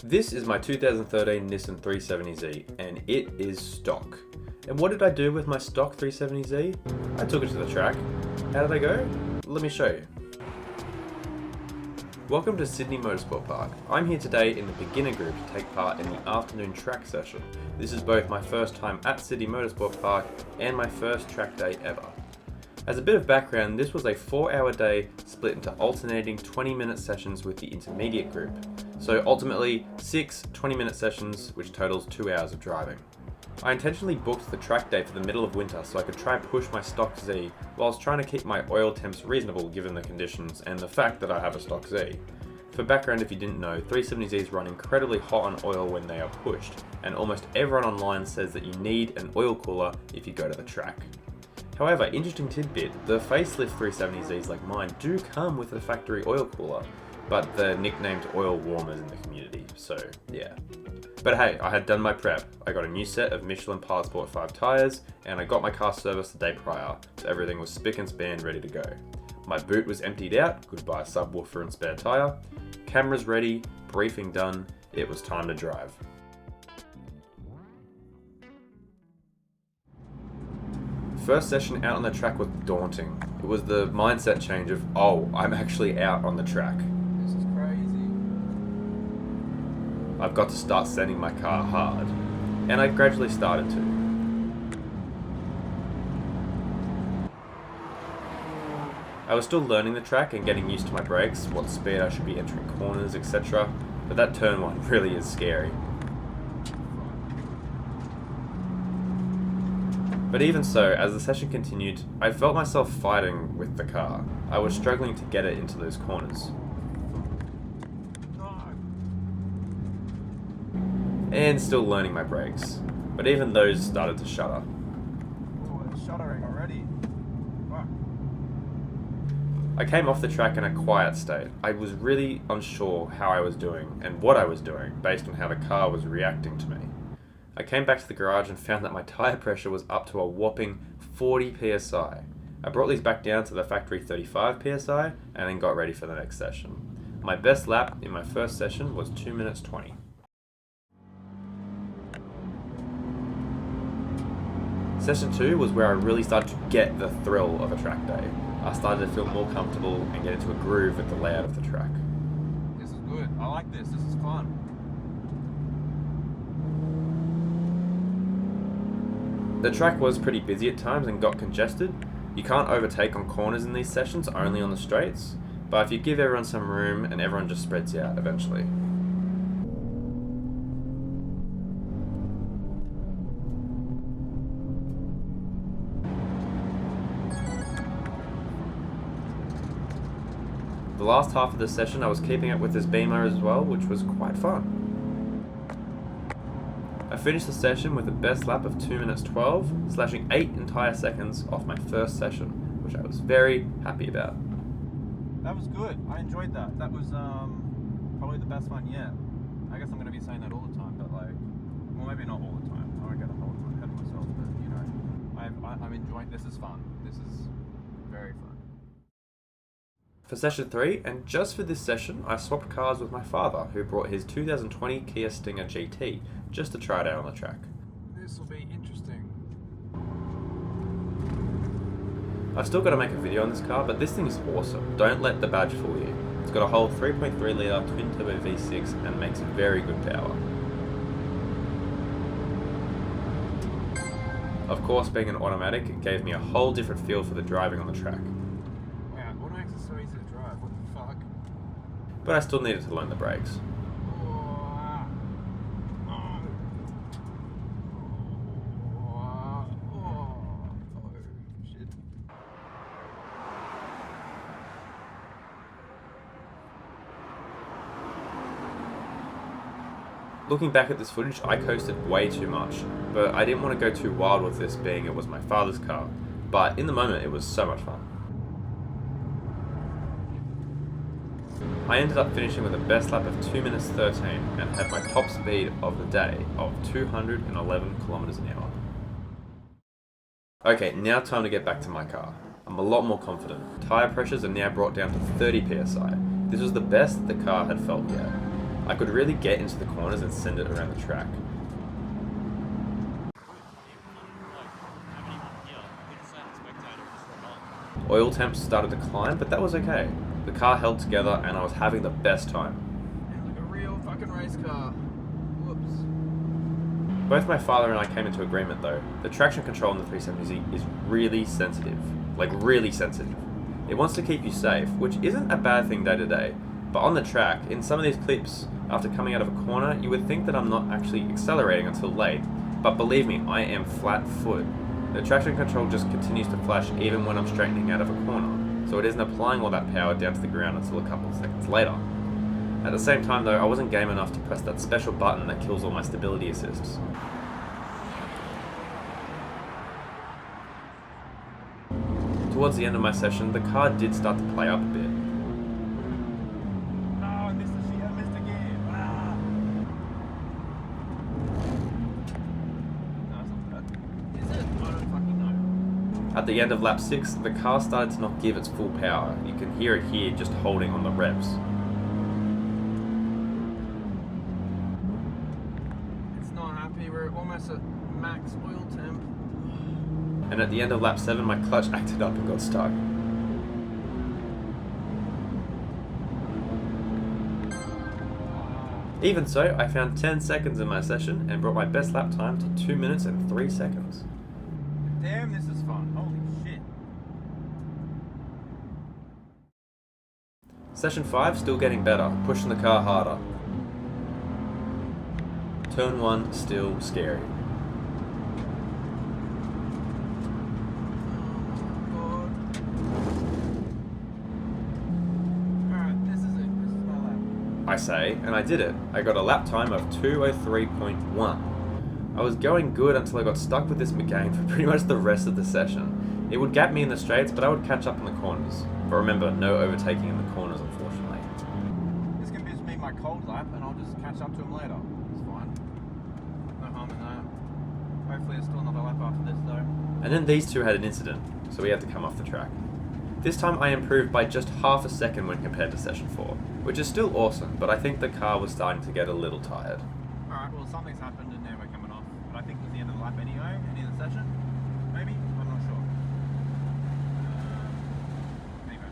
This is my 2013 Nissan 370Z and it is stock. And what did I do with my stock 370Z? I took it to the track. How did I go? Let me show you. Welcome to Sydney Motorsport Park. I'm here today in the beginner group to take part in the afternoon track session. This is both my first time at Sydney Motorsport Park and my first track day ever. As a bit of background, this was a 4-hour day split into alternating 20-minute sessions with the intermediate group. So ultimately, 6 20-minute sessions, which totals 2 hours of driving. I intentionally booked the track day for the middle of winter so I could try and push my stock Z whilst trying to keep my oil temps reasonable given the conditions and the fact that I have a stock Z. For background, if you didn't know, 370Zs run incredibly hot on oil when they are pushed, and almost everyone online says that you need an oil cooler if you go to the track. However, interesting tidbit, the facelift 370Zs like mine do come with a factory oil cooler, but they're nicknamed oil warmers in the community, so yeah. But hey, I had done my prep. I got a new set of Michelin Pilot Sport 5 tyres, and I got my car serviced the day prior, so everything was spick and span ready to go. My boot was emptied out, goodbye subwoofer and spare tyre, cameras ready, briefing done, it was time to drive. First session out on the track was daunting. It was the mindset change of, oh, I'm actually out on the track. This is crazy. I've got to start sending my car hard. And I gradually started to. I was still learning the track and getting used to my brakes, what speed I should be entering corners, etc. But that turn one really is scary. But even so, as the session continued, I felt myself fighting with the car. I was struggling to get it into those corners. And still learning my brakes. But even those started to shudder. Oh, it's shuddering already. Fuck. I came off the track in a quiet state. I was really unsure how I was doing and what I was doing based on how the car was reacting to me. I came back to the garage and found that my tyre pressure was up to a whopping 40 psi. I brought these back down to the factory 35 psi and then got ready for the next session. My best lap in my first session was 2 minutes 20. Session 2 was where I really started to get the thrill of a track day. I started to feel more comfortable and get into a groove with the layout of the track. This is good. I like this. This is fun. The track was pretty busy at times and got congested. You can't overtake on corners in these sessions, only on the straights, but if you give everyone some room and everyone just spreads out eventually. The last half of the session I was keeping up with this beamer as well, which was quite fun. I finished the session with a best lap of 2 minutes 12, slashing 8 entire seconds off my first session, which I was very happy about. That was good. I enjoyed that. That was probably the best one yet. I guess I'm going to be saying that all the time, but like, well, maybe not all the time. I won't get ahead of myself, but you know, I'm enjoying. This is fun. This is very fun. For session 3, and just for this session, I swapped cars with my father, who brought his 2020 Kia Stinger GT, just to try it out on the track. This will be interesting. I've still got to make a video on this car, but this thing is awesome. Don't let the badge fool you. It's got a whole 3.3 litre twin-turbo V6 and makes very good power. Of course, being an automatic, it gave me a whole different feel for the driving on the track. But I still needed to learn the brakes. Looking back at this footage, I coasted way too much, but I didn't want to go too wild with this being it was my father's car, but in the moment it was so much fun. I ended up finishing with a best lap of 2 minutes 13 and had my top speed of the day of 211 kilometers an hour. Okay, now time to get back to my car. I'm a lot more confident. Tyre pressures are now brought down to 30 psi. This was the best the car had felt yet. I could really get into the corners and send it around the track. Oil temps started to climb, but that was okay. The car held together and I was having the best time. Like a real fucking race car. Whoops. Both my father and I came into agreement though. The traction control in the 370Z is really sensitive. Like really sensitive. It wants to keep you safe, which isn't a bad thing day to day. But on the track, in some of these clips, after coming out of a corner, you would think that I'm not actually accelerating until late. But believe me, I am flat foot. The traction control just continues to flash even when I'm straightening out of a corner, so it isn't applying all that power down to the ground until a couple of seconds later. At the same time though, I wasn't game enough to press that special button that kills all my stability assists. Towards the end of my session, the car did start to play up a bit. Oh, I missed the shit. I missed again. Ah. No, that's not bad. Is it? I don't fucking know. At the end of lap 6, the car started to not give its full power. You can hear it here just holding on the revs. It's not happy. We're almost at max oil temp. And at the end of lap 7, my clutch acted up and got stuck. Even so, I found 10 seconds in my session and brought my best lap time to 2 minutes and 3 seconds. Damn, this is fun. Holy shit. Session 5, still getting better, pushing the car harder. Turn 1, still scary. I say, and I did it. I got a lap time of 2:03.1. I was going good until I got stuck with this McCain for pretty much the rest of the session. It would gap me in the straights, but I would catch up in the corners. But remember, no overtaking in the corners, unfortunately. This can just be my cold lap, and I'll just catch up to him later. It's fine. No harm in that. Hopefully there's still another lap after this, though. And then these two had an incident, so we had to come off the track. This time I improved by just half a second when compared to session 4, which is still awesome, but I think the car was starting to get a little tired. Alright, well something's happened and now we're coming off. But I think it was the end of the lap anyway, end of the session. Maybe? I'm not sure. Anyway.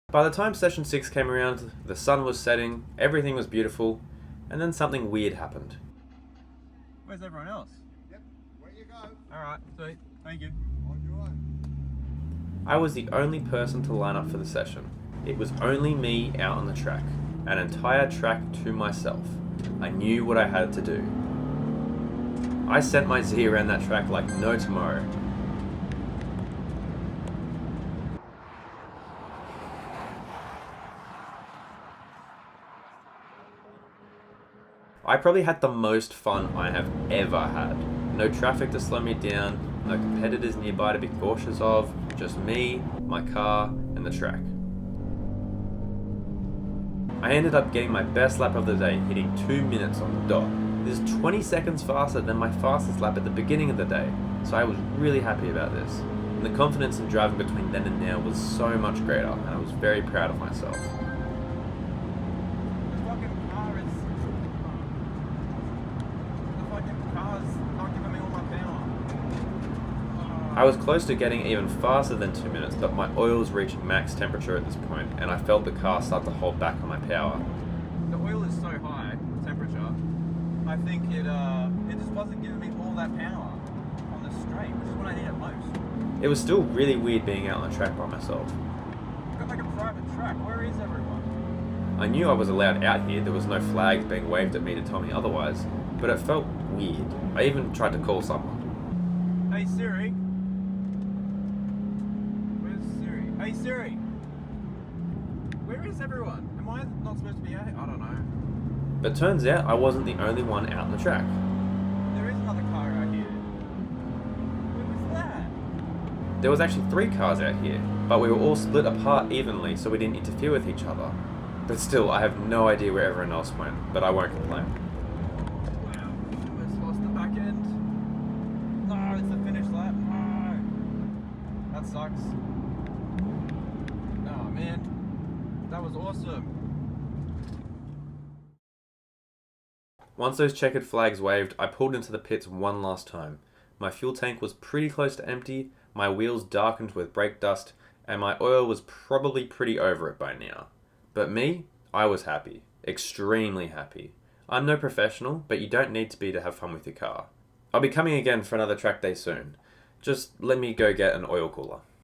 By the time session 6 came around, the sun was setting, everything was beautiful, and then something weird happened. Where's everyone else? Yep, where you go? Alright, sweet. Thank you. On your own. I was the only person to line up for the session. It was only me out on the track, an entire track to myself. I knew what I had to do. I sent my Z around that track like no tomorrow. I probably had the most fun I have ever had. No traffic to slow me down, no competitors nearby to be cautious of, just me, my car, and the track. I ended up getting my best lap of the day, hitting 2 minutes on the dot. This is 20 seconds faster than my fastest lap at the beginning of the day, so I was really happy about this. And the confidence in driving between then and now was so much greater, and I was very proud of myself. I was close to getting even faster than 2 minutes, but my oil was reaching max temperature at this point, and I felt the car start to hold back on my power. The oil is so high, temperature, I think it just wasn't giving me all that power on the straight, which is what I need at most. It was still really weird being out on the track by myself. I've got like a private track, where is everyone? I knew I was allowed out here, there was no flags being waved at me to tell me otherwise, but it felt weird. I even tried to call someone. Hey Siri. Hey Siri, where is everyone? Am I not supposed to be out here? I don't know. But turns out I wasn't the only one out on the track. There is another car out here. Where was that? There was actually 3 cars out here, but we were all split apart evenly so we didn't interfere with each other. But still, I have no idea where everyone else went, but I won't complain. Wow, almost lost the back end. No, it's the finish lap. No. That sucks. Oh man, that was Once those checkered flags waved, I pulled into the pits one last time. My fuel tank was pretty close to empty, my wheels darkened with brake dust, and my oil was probably pretty over it by now. But me, I was happy. Extremely happy. I'm no professional, but you don't need to be to have fun with your car. I'll be coming again for another track day soon. Just let me go get an oil cooler.